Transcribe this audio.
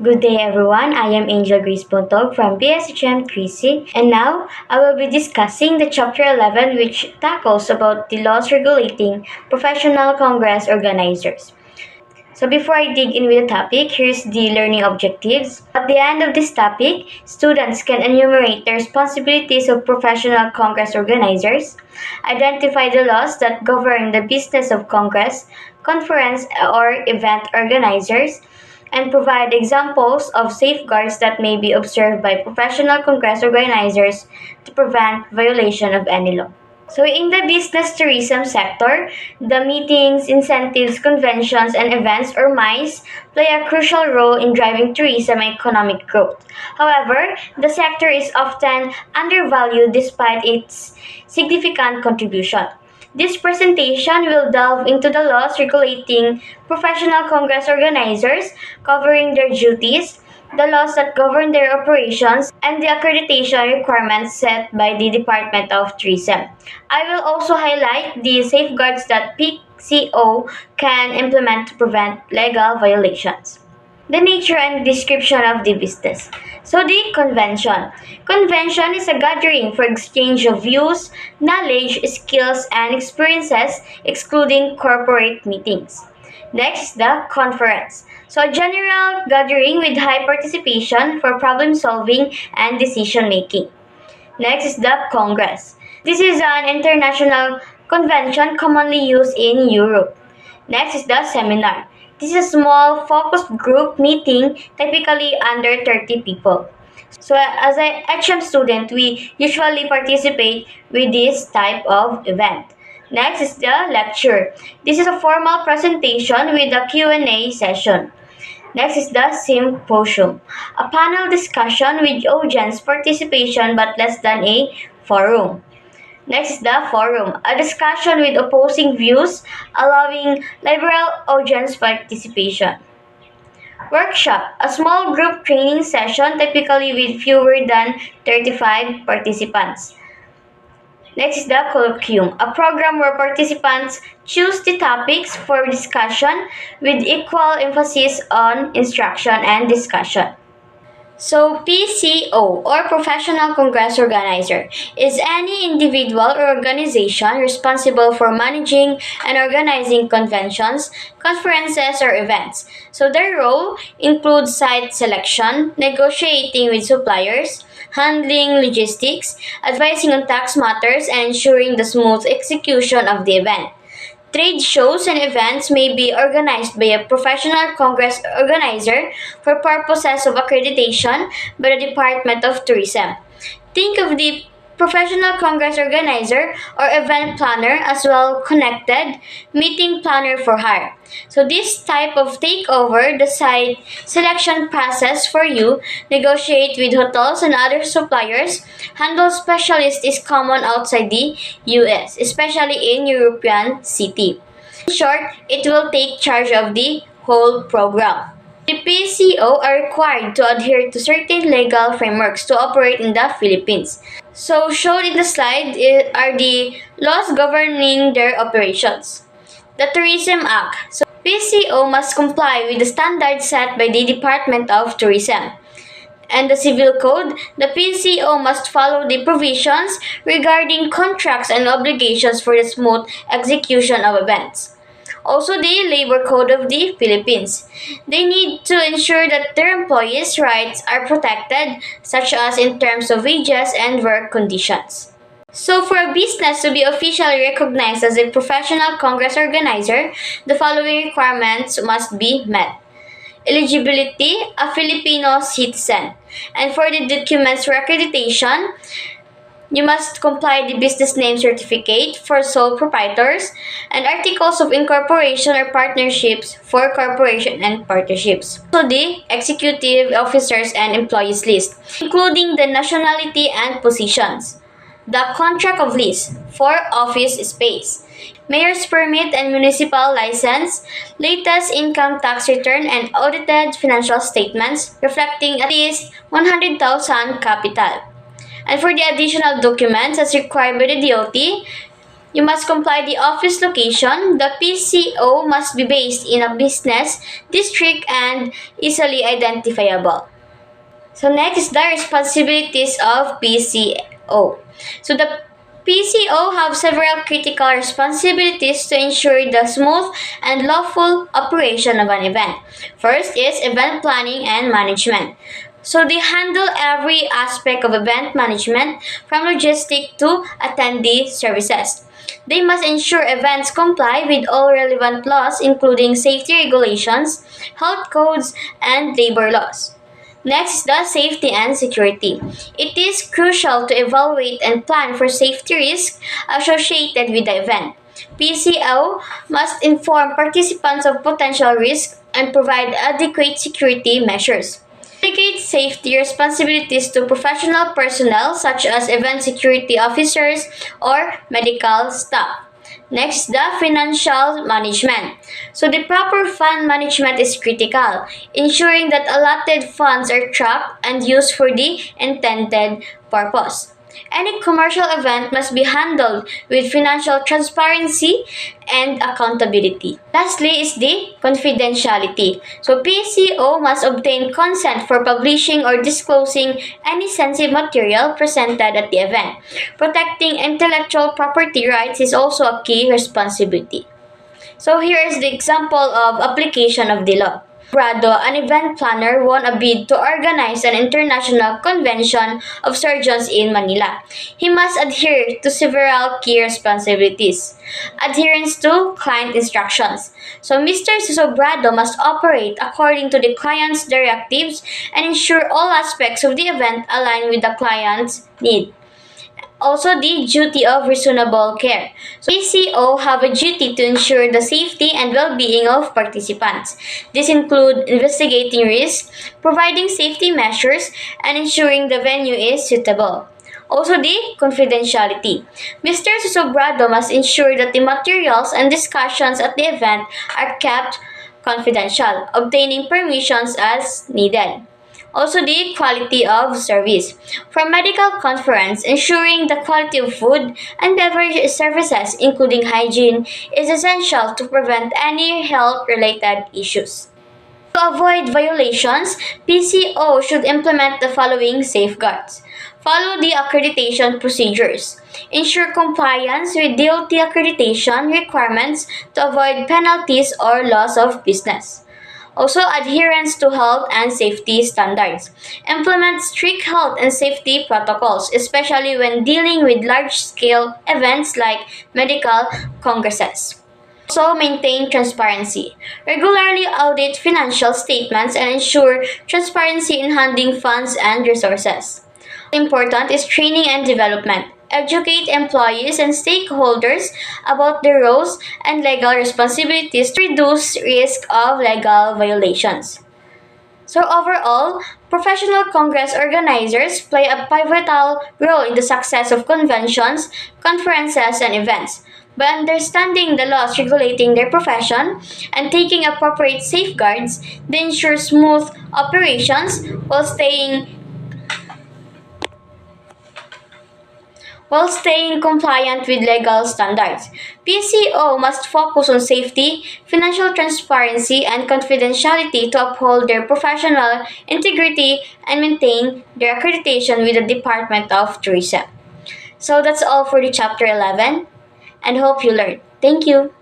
Good day everyone, I am Angel Grace Pontog from BSHM 3C and now I will be discussing the Chapter 11 which tackles about the laws regulating professional congress organizers. So before I dig in with the topic, here's the learning objectives. At the end of this topic, students can enumerate the responsibilities of professional congress organizers, identify the laws that govern the business of congress, conference, or event organizers, and provide examples of safeguards that may be observed by professional congress organizers to prevent violation of any law. So in the business tourism sector, the meetings, incentives, conventions, and events or MICE play a crucial role in driving tourism and economic growth. However, the sector is often undervalued despite its significant contribution. This presentation will delve into the laws regulating professional congress organizers, covering their duties, the laws that govern their operations, and the accreditation requirements set by the Department of Tourism. I will also highlight the safeguards that PCO can implement to prevent legal violations. The nature and description of the business. So the convention. Convention is a gathering for exchange of views, knowledge, skills, and experiences, excluding corporate meetings. Next is the conference. So a general gathering with high participation for problem solving and decision making. Next is the congress. This is an international convention commonly used in Europe. Next is the seminar. This is a small focused group meeting, typically under 30 people. So as an HM student, we usually participate with this type of event. Next is the lecture. This is a formal presentation with a Q&A session. Next is the symposium, a panel discussion with audience participation but less than a forum. Next is the forum, a discussion with opposing views, allowing liberal audience participation. Workshop, a small group training session typically with fewer than 35 participants. Next is the colloquium, a program where participants choose the topics for discussion with equal emphasis on instruction and discussion. So PCO or Professional Congress Organizer is any individual or organization responsible for managing and organizing conventions, conferences, or events. So their role includes site selection, negotiating with suppliers, handling logistics, advising on tax matters, and ensuring the smooth execution of the event. Trade shows and events may be organized by a professional congress organizer for purposes of accreditation by the Department of Tourism. Think of the professional congress organizer or event planner as well connected meeting planner for hire. So this type of takeover the site selection process for you, negotiate with hotels and other suppliers, handle specialist is common outside the US, especially in European city. In short, it will take charge of the whole program. The PCO are required to adhere to certain legal frameworks to operate in the Philippines. So shown in the slide are the laws governing their operations. The Tourism Act. So PCO must comply with the standards set by the Department of Tourism. And the Civil Code, the PCO must follow the provisions regarding contracts and obligations for the smooth execution of events. Also, the Labor Code of the Philippines. They need to ensure that their employees' rights are protected, such as in terms of wages and work conditions. So, for a business to be officially recognized as a professional congress organizer, the following requirements must be met. Eligibility, a Filipino citizen. And for the documents for accreditation, you must comply the business name certificate for sole proprietors and articles of incorporation or partnerships for corporation and partnerships. So the executive officers and employees list, including the nationality and positions. The contract of lease for office space. Mayor's permit and municipal license, latest income tax return and audited financial statements reflecting at least 100,000 capital. And for the additional documents as required by the DOT, You must comply the office location. The PCO must be based in a business district and easily identifiable. So next is the responsibilities of PCO. So the PCO have several critical responsibilities to ensure the smooth and lawful operation of an event. First is event planning and management. So they handle every aspect of event management from logistic to attendee services. They must ensure events comply with all relevant laws including safety regulations, health codes, and labor laws. Next is the safety and security. It is crucial to evaluate and plan for safety risks associated with the event. PCO must inform participants of potential risks and provide adequate security measures. Delegate safety responsibilities to professional personnel such as event security officers or medical staff. Next, the financial management. So the proper fund management is critical, ensuring that allotted funds are tracked and used for the intended purpose. Any commercial event must be handled with financial transparency and accountability. Lastly is the confidentiality. So PCO must obtain consent for publishing or disclosing any sensitive material presented at the event. Protecting intellectual property rights is also a key responsibility. So here is the example of application of the law. Brado, an event planner, won a bid to organize an international convention of surgeons in Manila. He must adhere to several key responsibilities. Adherence to client instructions. So Mr. Brado must operate according to the client's directives and ensure all aspects of the event align with the client's need. Also, the duty of reasonable care. So, PCO have a duty to ensure the safety and well-being of participants. This include investigating risks, providing safety measures, and ensuring the venue is suitable. Also, the confidentiality. Mr. Susobrado must ensure that the materials and discussions at the event are kept confidential, obtaining permissions as needed. Also, the quality of service. For medical conference, ensuring the quality of food and beverage services, including hygiene, is essential to prevent any health-related issues. To avoid violations, PCO should implement the following safeguards. Follow the accreditation procedures. Ensure compliance with DOT accreditation requirements to avoid penalties or loss of business. Also, adherence to health and safety standards. Implement strict health and safety protocols, especially when dealing with large-scale events like medical congresses. Also, maintain transparency. Regularly audit financial statements and ensure transparency in handling funds and resources. Important is training and development. Educate employees and stakeholders about their roles and legal responsibilities to reduce risk of legal violations. So overall, professional Congress organizers play a pivotal role in the success of conventions, conferences, and events. By understanding the laws regulating their profession and taking appropriate safeguards, they ensure smooth operations while staying compliant with legal standards. PCO must focus on safety, financial transparency, and confidentiality to uphold their professional integrity and maintain their accreditation with the Department of Tourism. So that's all for the Chapter 11, and hope you learned. Thank you.